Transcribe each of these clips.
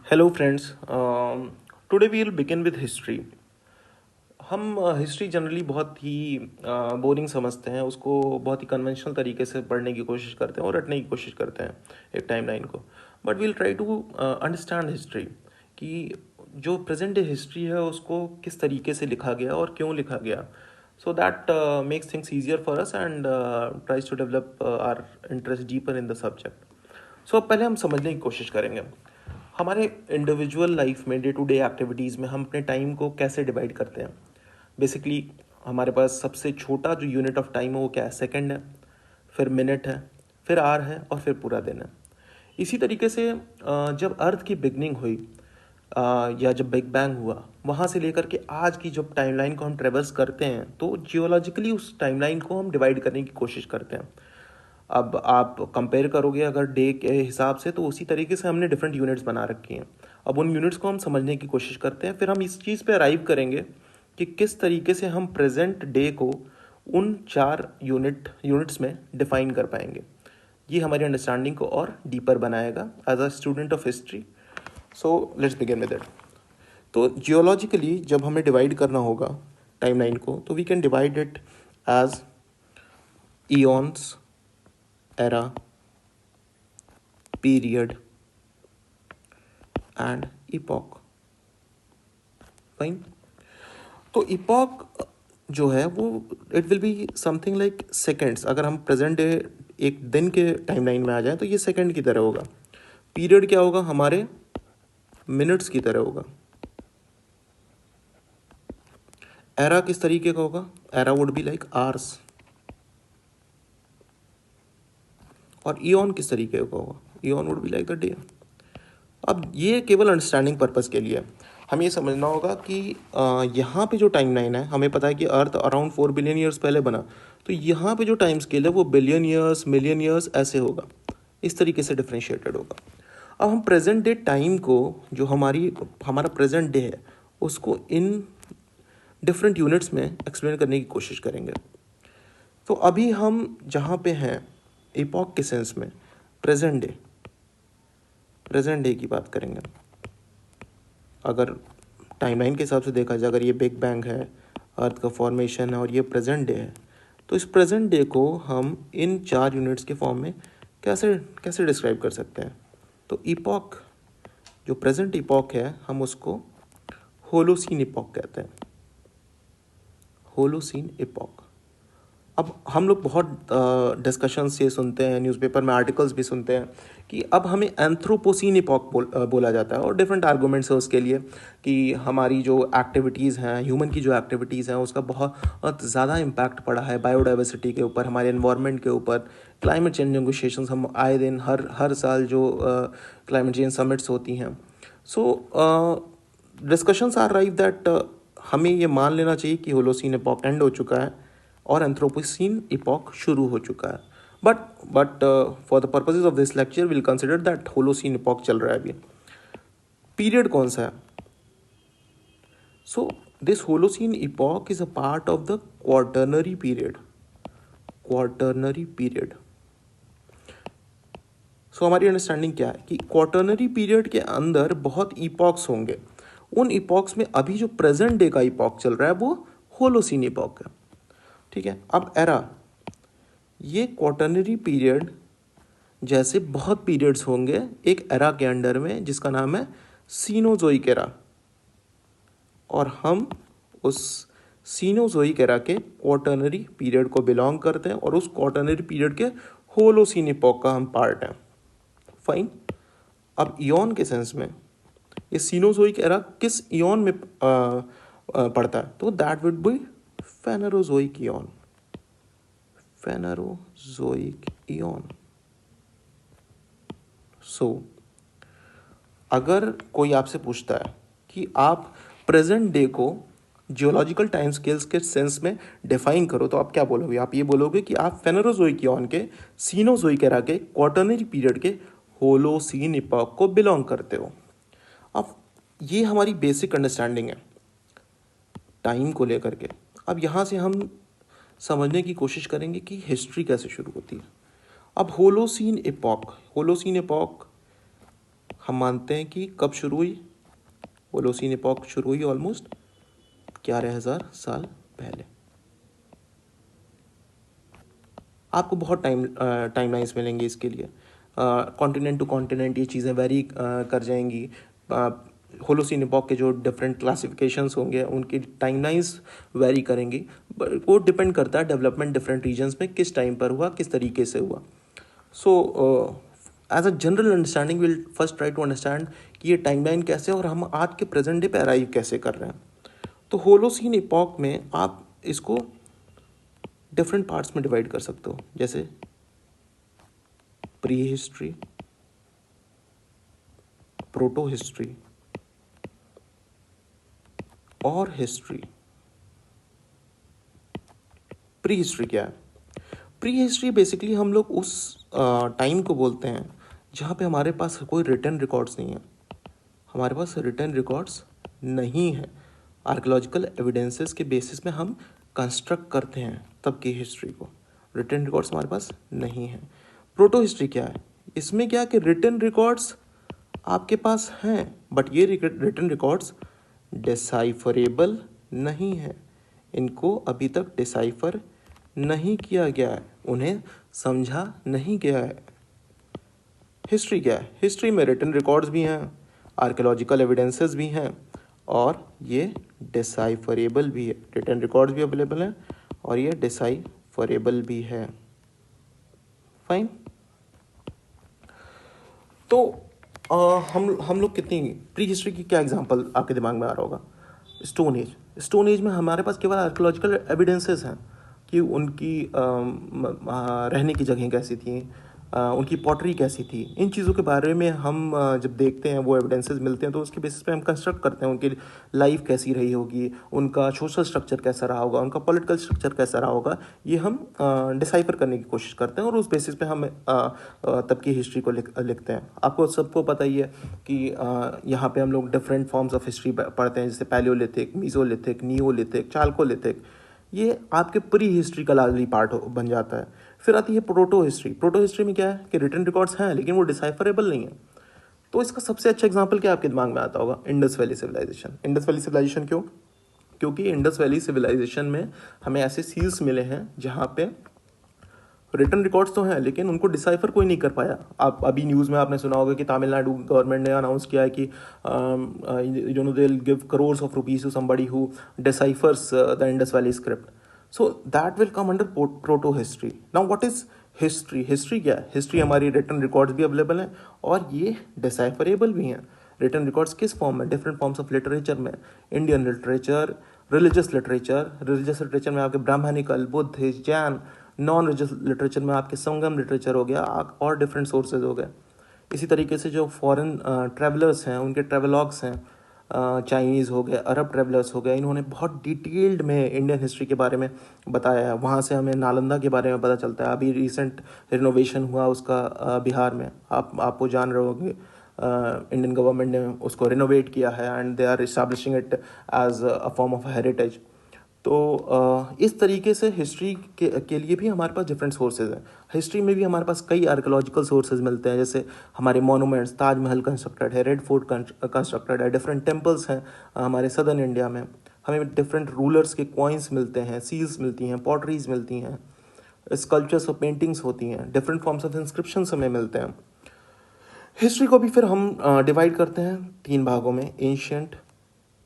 Hello friends, today we will begin with history. हम history generally बहुत ही boring समझते हैं, उसको बहुत ही कन्वेंशनल तरीके से पढ़ने की कोशिश करते हैं और रटने की कोशिश करते हैं एक टाइमलाइन को। But we'll try to understand history कि जो प्रेजेंट डे हिस्ट्री है उसको किस तरीके से लिखा गया और क्यों लिखा गया, so that makes things easier for us and tries to develop our interest deeper in the subject. So अब पहले हम समझने की कोशिश करेंगे हमारे इंडिविजुअल लाइफ में, डे टू डे एक्टिविटीज़ में हम अपने टाइम को कैसे डिवाइड करते हैं। बेसिकली हमारे पास सबसे छोटा जो यूनिट ऑफ टाइम है वो क्या है, सेकंड है, फिर मिनट है, फिर आवर है और फिर पूरा दिन है। इसी तरीके से जब अर्थ की बिगनिंग हुई या जब बिग बैंग हुआ, वहाँ से लेकर के आज की जब टाइमलाइन को हम ट्रेवर्स करते हैं तो जियोलॉजिकली उस टाइमलाइन को हम डिवाइड करने की कोशिश करते हैं। अब आप कंपेयर करोगे अगर डे के हिसाब से, तो उसी तरीके से हमने डिफरेंट यूनिट्स बना रखी हैं। अब उन यूनिट्स को हम समझने की कोशिश करते हैं, फिर हम इस चीज़ पे अराइव करेंगे कि किस तरीके से हम प्रेजेंट डे को उन चार यूनिट्स में डिफाइन कर पाएंगे। ये हमारी अंडरस्टैंडिंग को और डीपर बनाएगा as a student of history. So let's begin with it. तो जियोलॉजिकली जब हमें डिवाइड करना होगा टाइमलाइन को, तो we can divide it as eons, era, period and epoch। Fine. तो epoch जो है वो it will be something like seconds. अगर हम प्रेजेंट डे एक दिन के टाइमलाइन में आ जाए तो ये सेकंड की तरह होगा। पीरियड क्या होगा, हमारे मिनट्स की तरह होगा। एरा किस तरीके का होगा, era would be like ours. और ईऑन किस तरीके का होगा, Eon would be like the day. अब ये केवल अंडरस्टैंडिंग पर्पस के लिए हमें ये समझना होगा कि यहाँ पे जो टाइम लाइन है, हमें पता है कि अर्थ अराउंड 4 बिलियन ईयर्स पहले बना, तो यहाँ पे जो टाइम स्केल है वो बिलियन ईयर्स, मिलियन ईयर्स ऐसे होगा, इस तरीके से डिफ्रेंशिएटेड होगा। अब हम प्रेजेंट डे टाइम को, जो हमारा प्रेजेंट डे है, उसको इन डिफरेंट यूनिट्स में एक्सप्लेन करने की कोशिश करेंगे। तो अभी हम जहाँ पे हैं इपॉक के सेंस में, प्रेजेंट डे की बात करेंगे। अगर टाइमलाइन के हिसाब से देखा जाए, अगर ये बिग बैंग है, अर्थ का फॉर्मेशन है और ये प्रेजेंट डे है, तो इस प्रेजेंट डे को हम इन चार यूनिट्स के फॉर्म में कैसे कैसे डिस्क्राइब कर सकते हैं। तो इपॉक, जो प्रेजेंट इपॉक है, हम उसको होलोसीन इपॉक कहते हैं। Holocene epoch. अब हम लोग बहुत डिस्कशंस ये सुनते हैं, न्यूज़पेपर में आर्टिकल्स भी सुनते हैं कि अब हमें एंथ्रोपोसीन इपॉक बोला जाता है, और डिफरेंट आर्गूमेंट्स है उसके लिए कि हमारी जो एक्टिविटीज़ हैं, ह्यूमन की जो एक्टिविटीज़ हैं, उसका बहुत ज़्यादा इम्पैक्ट पड़ा है बायोडाइवर्सिटी के ऊपर, हमारे एनवायरनमेंट के ऊपर। क्लाइमेट चेंज नेगोशिएशंस हम आए दिन हर साल जो क्लाइमेट चेंज समिट्स होती हैं, सो डिस्कशंस आर राइव दैट हमें ये मान लेना चाहिए कि होलोसीन इपॉक एंड हो चुका है और एंथ्रोपोसीन इपॉक शुरू हो चुका है। But for the purposes of this lecture will consider that Holocene epoch चल रहा है अभी। पीरियड कौन सा है? So this Holocene epoch is a part of the Quaternary period. Quaternary period. So हमारी अंडरस्टैंडिंग क्या है कि क्वार्टरनरी पीरियड के अंदर बहुत इपॉक्स होंगे। उन इपॉक्स में अभी जो प्रेजेंट डे का इपॉक चल रहा है वो होलोसीन इपॉक है। ठीक है। अब एरा, ये क्वार्टरनरी पीरियड जैसे बहुत पीरियड्स होंगे एक एरा के अंडर में, जिसका नाम है सीनोजोइक एरा, और हम उस सीनोजोइक एरा के क्वार्टरनरी पीरियड को बिलोंग करते हैं और उस क्वार्टरनरी पीरियड के होलोसीन इपॉक का हम पार्ट हैं। फाइन। अब इयॉन के सेंस में ये सीनोजोइक एरा किस इयॉन में पड़ता है, तो that would be Phanerozoic eon. Phanerozoic eon. So अगर कोई आपसे पूछता है कि आप प्रेजेंट डे को जियोलॉजिकल टाइम स्केल्स के सेंस में डिफाइन करो, तो आप क्या बोलोगे? आप ये बोलोगे कि आप फेनरोजोइक इयॉन के सीनोजोइक एरा के क्वार्टरनरी पीरियड के होलोसीन इपॉक को बिलोंग करते हो। अब ये हमारी बेसिक अंडरस्टैंडिंग है टाइम को लेकर के। अब यहाँ से हम समझने की कोशिश करेंगे कि हिस्ट्री कैसे शुरू होती है। अब होलोसीन इपॉक हम मानते हैं कि कब शुरू हुई, होलोसीन इपॉक शुरू हुई ऑलमोस्ट 11,000 साल पहले। आपको बहुत टाइमलाइंस मिलेंगी इसके लिए, कॉन्टिनेंट टू कॉन्टिनेंट ये चीज़ें वेरी कर जाएंगी। होलोसीन इपॉक के जो डिफरेंट क्लासिफिकेशंस होंगे उनकी टाइमलाइंस वेरी करेंगी, बट वो डिपेंड करता है डेवलपमेंट डिफरेंट रीजन्स में किस टाइम पर हुआ, किस तरीके से हुआ। So as a general understanding will first try to understand कि ये टाइमलाइन कैसे और हम आज के प्रेजेंट डे पे अराइव कैसे कर रहे हैं। तो होलोसीन इपॉक में आप इसको डिफरेंट पार्ट्स में डिवाइड कर सकते हो, जैसे प्री हिस्ट्री, प्रोटो हिस्ट्री और हिस्ट्री। प्री हिस्ट्री क्या है? प्री हिस्ट्री बेसिकली हम लोग उस टाइम को बोलते हैं जहाँ पे हमारे पास कोई रिटन रिकॉर्ड्स नहीं है, हमारे पास रिटन रिकॉर्ड्स नहीं है। आर्कियोलॉजिकल एविडेंसेस के बेसिस में हम कंस्ट्रक्ट करते हैं तब की हिस्ट्री को, रिटन रिकॉर्ड्स हमारे पास नहीं है। प्रोटो हिस्ट्री क्या है? इसमें क्या कि रिटन रिकॉर्ड्स आपके पास हैं, बट ये रिटन रिकॉर्ड्स डिसाइफरेबल नहीं है, इनको अभी तक डिसाइफर नहीं किया गया है, उन्हें समझा नहीं गया है। हिस्ट्री क्या है? हिस्ट्री में रिटन रिकॉर्ड्स भी हैं, आर्कियोलॉजिकल एविडेंसेस भी हैं और ये डिसाइफरेबल भी है। रिटन रिकॉर्ड्स भी अवेलेबल हैं और ये डिसाइफरेबल भी है। फाइन। तो हम लोग कितनी प्री हिस्ट्री की क्या एग्जांपल आपके दिमाग में आ रहा होगा? Stone age. स्टोन एज में हमारे पास केवल आर्कियोलॉजिकल एविडेंसेस हैं कि उनकी रहने की जगह कैसी थी, उनकी पॉटरी कैसी थी। इन चीज़ों के बारे में हम जब देखते हैं, वो एविडेंसेस मिलते हैं, तो उसके बेसिस पे हम कंस्ट्रक्ट करते हैं उनकी लाइफ कैसी रही होगी, उनका सोशल स्ट्रक्चर कैसा रहा होगा, उनका पॉलिटिकल स्ट्रक्चर कैसा रहा होगा। ये हम डिसाइफर करने की कोशिश करते हैं और उस बेसिस पे हम तब की हिस्ट्री को लिखते हैं। आपको सबको पता ही है कि यहाँ पे हम लोग डिफरेंट फॉर्म्स ऑफ हिस्ट्री पढ़ते हैं, जैसे पैलियोलिथिक, मीजोलिथिक, नियोलिथिक, चाल्कोलिथिक। ये आपके प्री हिस्ट्री का लाजमी पार्ट बन जाता है। फिर आती है प्रोटो हिस्ट्री। प्रोटो हिस्ट्री में क्या है कि रिटन रिकॉर्ड्स हैं लेकिन वो डिसाइफरेबल नहीं है। तो इसका सबसे अच्छा एग्जांपल क्या आपके दिमाग में आता होगा? Indus valley civilisation. Indus valley civilisation क्यों? क्योंकि इंडस वैली सिविलाइजेशन में हमें ऐसे सील्स मिले हैं जहाँ पे रिटन रिकॉर्ड्स तो हैं लेकिन उनको डिसाइफर कोई नहीं कर पाया। आप अभी न्यूज़ में आपने सुना होगा कि तमिलनाडु गवर्नमेंट ने अनाउंस किया है कि you know they will give crores of rupees to somebody who deciphers the Indus valley script. So that will come under proto history. Now what is history? History क्या है? हिस्ट्री हमारी रिटन रिकॉर्ड्स भी available हैं और ये decipherable भी हैं। Written records किस फॉर्म में? डिफरेंट फॉर्म्स ऑफ लिटरेचर में। Indian literature, religious literature, religious literature में आपके Brahmanical, Buddhist, Jain. Non religious literature में आपके संगम लिटरेचर हो गया और डिफरेंट सोर्सेज हो गए। इसी तरीके से जो फॉरेन ट्रैवलर्स हैं उनके ट्रैवलॉग्स हैं, चाइनीज़ हो गए, अरब ट्रैवलर्स हो गए, इन्होंने बहुत डिटेल्ड में इंडियन हिस्ट्री के बारे में बताया है। वहाँ से हमें नालंदा के बारे में पता चलता है। अभी रिसेंट रिनोवेशन हुआ उसका बिहार में, आपको जान रहे होंगे। इंडियन गवर्नमेंट ने उसको रिनोवेट किया है and they are establishing it as a form of heritage. तो इस तरीके से हिस्ट्री के लिए भी हमारे पास डिफरेंट सोर्सेज हैं। हिस्ट्री में भी हमारे पास कई आर्कियोलॉजिकल सोर्सेज मिलते हैं, जैसे हमारे मॉन्यूमेंट्स, ताजमहल कंस्ट्रक्टेड है, रेड फोर्ट कंस्ट्रक्टेड है, डिफरेंट टेम्पल्स हैं हमारे सदर्न इंडिया में। हमें डिफरेंट रूलर्स के कॉइन्स मिलते हैं, सील्स मिलती हैं, पॉटरीज मिलती हैं, स्कल्पचर्स और पेंटिंग्स होती हैं, डिफरेंट फॉर्म्स ऑफ इंस्क्रिप्शंस हमें मिलते हैं। हिस्ट्री को भी फिर हम डिवाइड करते हैं 3 भागों में: ancient,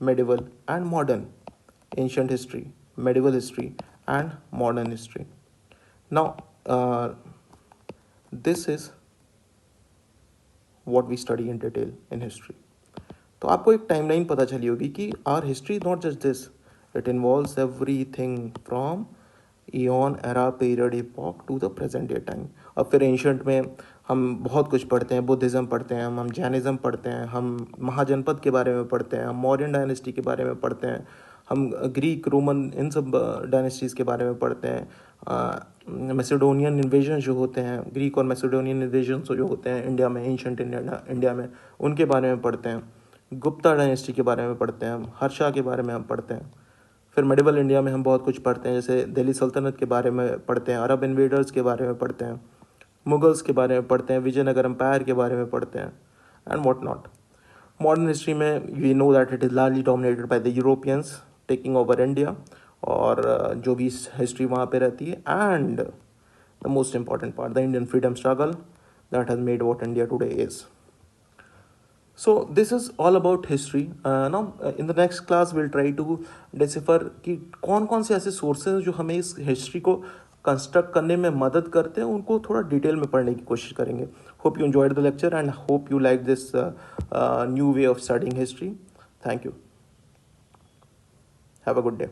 medieval and modern. Ancient history, medieval history and modern history. Now this is what we study in detail in history. तो आपको एक टाइमलाइन पता चली होगी कि our history is not just this, it involves everything from eon era period epoch to the present day time. अब फिर ancient में हम बहुत कुछ पढ़ते हैं, बुद्धिज़्म पढ़ते हैं, हम जैनिज़्म पढ़ते हैं, हम महाजनपद के बारे में पढ़ते हैं, हम मौर्यन डायनेस्टी के बारे में पढ़ते हैं, हम ग्रीक, रोमन, इन सब डायनेस्टीज़ के बारे में पढ़ते हैं। मैसेडोनियन इन्वेजन जो होते हैं, ग्रीक और मैसेडोनियन इन्वेजन जो होते हैं इंडिया में, एंशंट इंडिया में, उनके बारे में पढ़ते हैं। गुप्ता डायनेस्टी के बारे में पढ़ते हैं, हम हर्षा के बारे में हम पढ़ते हैं। फिर मेडिवल इंडिया में हम बहुत कुछ पढ़ते हैं, जैसे दिल्ली सल्तनत के बारे में पढ़ते हैं, अरब इन्वेडर्स के बारे में पढ़ते हैं, मुगल्स के बारे में पढ़ते हैं, विजयनगर एम्पायर के बारे में पढ़ते हैं। and what not. Modern history में we know that it is largely dominated by the Europeans taking over India, और जो भी हिस्ट्री वहाँ पे रहती है, and the most important part the Indian freedom struggle that has made what India today is. So this is all about history. Now in the next class we'll try to decipher कि कौन कौन से ऐसे sources जो हमें इस history को construct करने में मदद करते हैं, उनको थोड़ा डिटेल में पढ़ने की कोशिश करेंगे. Hope you enjoyed the lecture and hope you like this new way of studying history. Thank you. Have a good day.